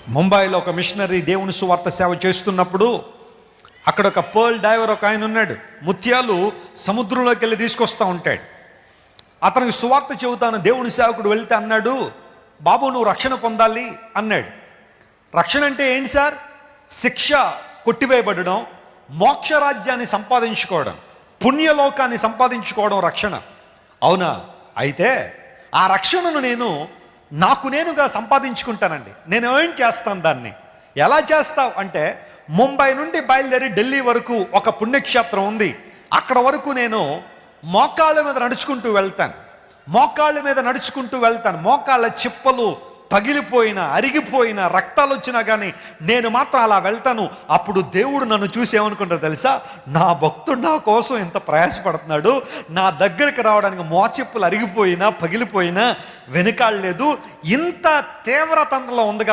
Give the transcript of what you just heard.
ముంబైలో ఒక మిషనరీ దేవుని సువార్త సేవ చేస్తున్నప్పుడు అక్కడ ఒక పర్ల్ డైవర్ ఒక ఆయన ఉన్నాడు. ముత్యాలు సముద్రంలోకి వెళ్ళి తీసుకొస్తూ ఉంటాడు. అతనికి సువార్త చెబుతాను దేవుని సేవకుడు వెళ్తే అన్నాడు, బాబు నువ్వు రక్షణ పొందాలి అన్నాడు. రక్షణ అంటే ఏంటి సార్? శిక్ష కొట్టివేయబడడం, మోక్షరాజ్యాన్ని సంపాదించుకోవడం, పుణ్యలోకాన్ని సంపాదించుకోవడం రక్షణ. అవునా? అయితే ఆ రక్షణను నేను నాకు నేనుగా సంపాదించుకుంటానండి. నేను ఏం చేస్తాను దాన్ని? ఎలా చేస్తావు అంటే, ముంబై నుండి బయలుదేరి ఢిల్లీ వరకు ఒక పుణ్యక్షేత్రం ఉంది. అక్కడ వరకు నేను మోకాళ్ళ మీద నడుచుకుంటూ వెళ్తాను. మోకాళ్ళ చిప్పలు పగిలిపోయినా అరిగిపోయినా రక్తాలు వచ్చినా కానీ నేను మాత్రం అలా వెళ్తాను. అప్పుడు దేవుడు నన్ను చూసి ఏమనుకుంటారు తెలుసా? నా భక్తుడు నా కోసం ఎంత ప్రయాసపడుతున్నాడు, నా దగ్గరికి రావడానికి మోచిప్పులు అరిగిపోయినా పగిలిపోయినా వెనుకాడలేదు, ఇంత తీవ్రతంలో ఉంది